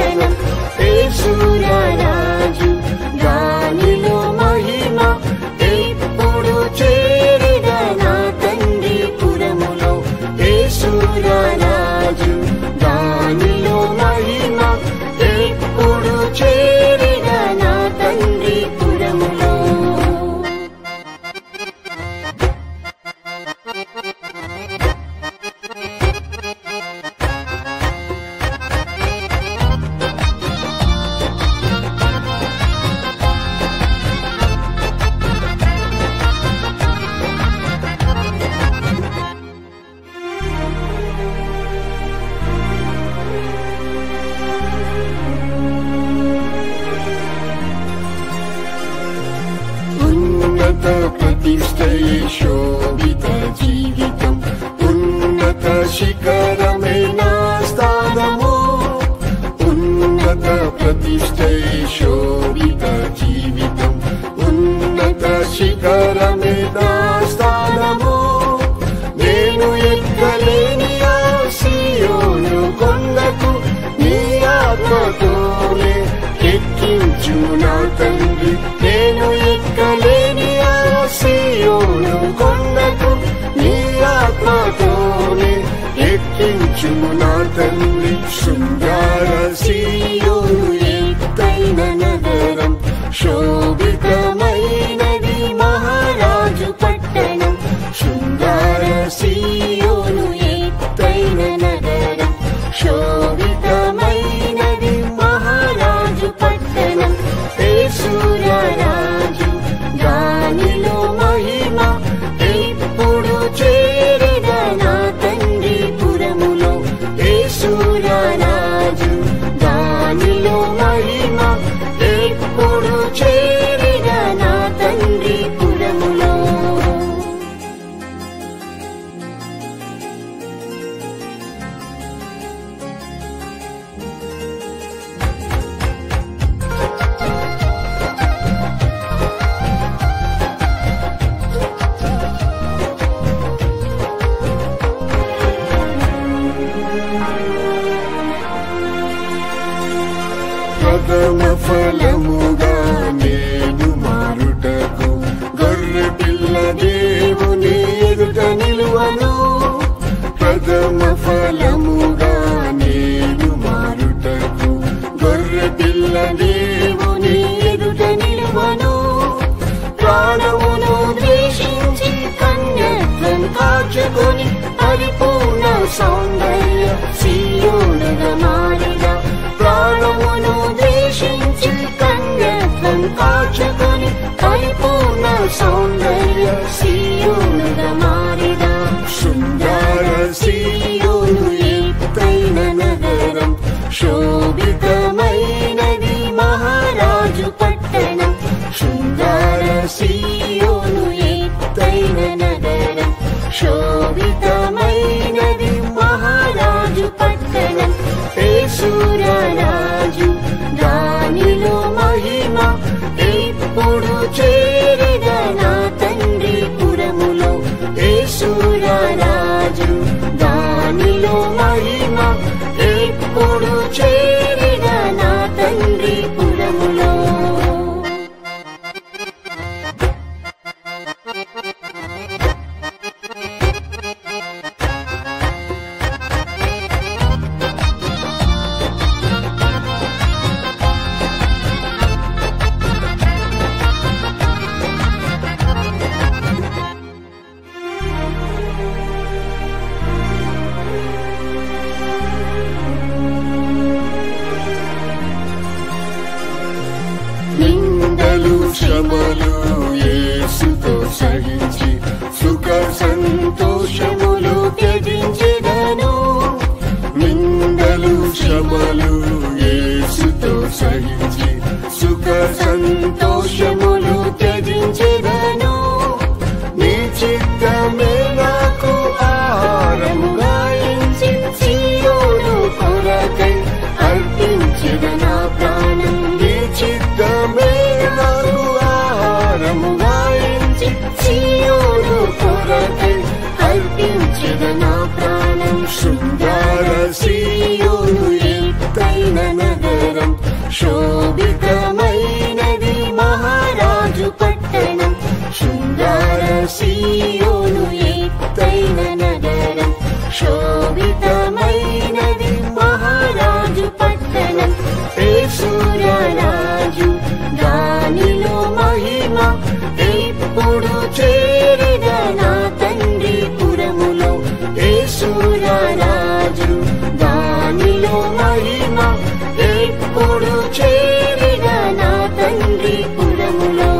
పట్టణం యేసురాజు దానిలో మహిమ ఎప్పుడు చేరిన నా తండ్రి పురములో యేసురాజు దానిలో మహిమ ఎప్పుడు చేరిన నా తండ్రి పురములో ఉన్నత ప్రతిష్టయే శోభిత జీవితం ఉన్నత శిఖరమే నా స్థానము ఉన్నత ప్రతిష్టయే శోభిత జీవితం ఉన్నత శిఖరమే నా స్థానము నేను ఎక్కలేని ఆ సీయోను కొండకు నీ ఆత్మతోనే ఎక్కించు నా తండ్రి నేను ఎక్కలేని ఆ సీయోను కొండకు నీ ఆత్మతోనే ఎక్కించు నా తండ్రి శృంగార సీయోను ఎత్తైన నగరం శోభితమైనది మహారాజు పట్టణం శృంగార సీయోను ఎత్తైన నగరం శోభితమైనది మహారాజు పట్టణం యేసురాజు దానిలో మహిమ ఎప్పుడు చేరిన నా తండ్రి పురములో యేసురాజు దానిలో మహిమ ఎప్పుడు చేరిన నా తండ్రి పురములో ప్రథమ ఫలముగా నేను మారుటకు గొర్రె పిల్ల దేవుని ఎదుట నిలువను ప్రథమ ఫలముగా నేను మారుటకు గొర్రె పిల్ల దేవుని ఎదుట నిలువను ప్రాణమును ద్వేషించి కన్యత్వం కాచుకొని పరిపూర్ణ సౌందర్య సీయోనుగా మారిన ప్రాణమును ద్వేషించి కన్యత్వం కాచుకొని పరిపూర్ణ సౌందర్య సీయోనుగా మారిన శృంగార సీయోను ఎత్తైన నగరం శోభితమైనది మహారాజు పట్టణం శృంగార సీయోను ఎత్తైన నగరం శోభితమైనది మహారాజు పట్టణం యేసురాజు దానిలో మహిమ ఎప్పుడు చేరిన నా తండ్రి పురములో యేసురాజు దానిలో మహిమ ఎప్పుడు చేరిన నా తండ్రి పురములో నిందలు శ్రమలు యేసుతో సహించి సుఖ సంతోషములు త్యజించెదను నిందలు శ్రమలు యేసుతో సహించి సుఖ సంతోషములు త్యజించెదను నీ చిత్తమే నాకు ఆహారముగా ఎంచి సీయోను కొరకై అర్పించెద నా ప్రాణం నీ చిత్తమే నాకు ఆహారముగా ఎంచి సీయోను కొరకై అర్పించెద నా ప్రాణం శృంగార సీయోను ఎత్తైన నగరం నగరం శోభితమైనది మహారాజు పట్టణం శృంగార సీయోను ఎత్తైన నగరం శోభితమైనది మహారాజు పట్టణం యేసురాజు దానిలో మహిమ ఎప్పుడు చేరిన నా తండ్రి పురములో యేసురాజు దానిలో మహిమ ఎప్పుడు చేరిన నా తండ్రి పురములో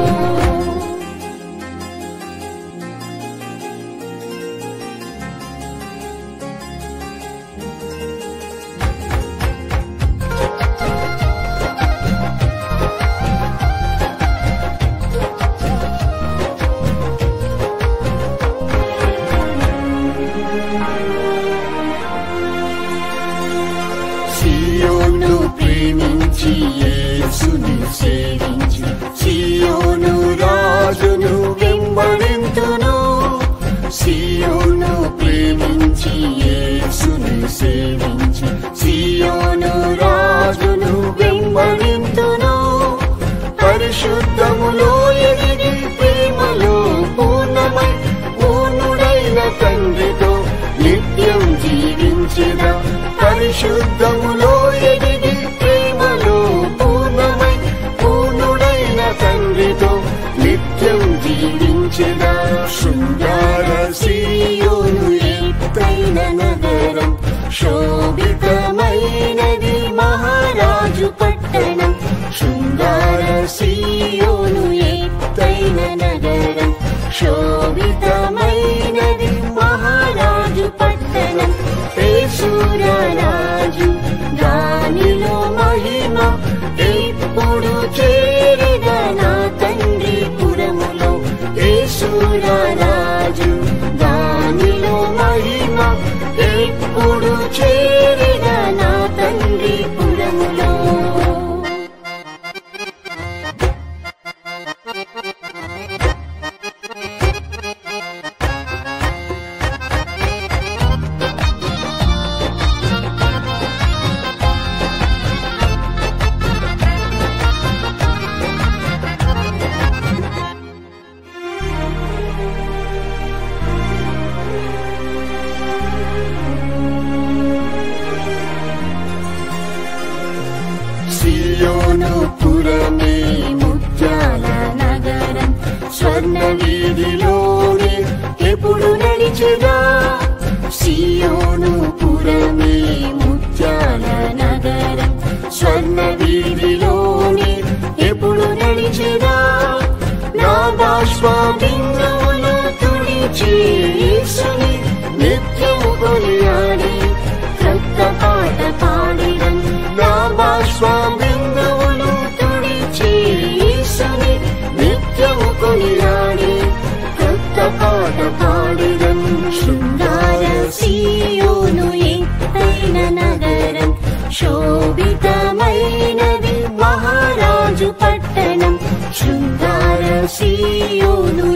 సియోను ప్రేమించి యేసుని సేవించి సియోను రాజును వెంబడింతును సియోను ప్రేమించి యేసుని సేవించి సియోను రాజును వెంబడింతును పరిశుద్ధములో ఎదిగి ప్రేమలో పూర్ణమై పూర్ణుడైన తండ్రితో నిత్యం జీవించెదా పరిశుద్ధములో ఎదిగి ప్రేమలో పూర్ణమై పూర్ణుడైన తండ్రితో నిత్యం జీవించెదా శృంగార సీయోను ఎత్తైన నగరం శోభితమైనది మహారాజు పట్టణం శృంగార సీయోను ఎత్తైన నగరం శోభితమైనది మహారాజు పట్టణం యేసురాజు దానిలో మహిమ ఎప్పుడు చేరిన నా తండ్రి పురములో యేసురాజు దానిలో మహిమ ఎప్పుడు చేరిన నా తండ్రి పురములో సియోను పురమే ముత్యాల నగరం స్వర్ణ వీధిలోనే ఎప్పుడు నడిచెదా సియోను పురమే ముత్యాల నగరం స్వర్ణ వీధిలోనే ఎప్పుడు నడిచెదా నా బాష్ప బిందువులు తుడిచి యేసుని నిత్యము కొనియాడి క్రొత్త పాట పాడిడం నా బాష్ప బిందువులు తుడిచి యేసుని నిత్యము కొనియాడి క్రొత్త పాట పాడిడం శృంగార సీయోను ఎత్తైన నగరం శోభితమైనది మహారాజు పట్టణం శృంగార సీయోను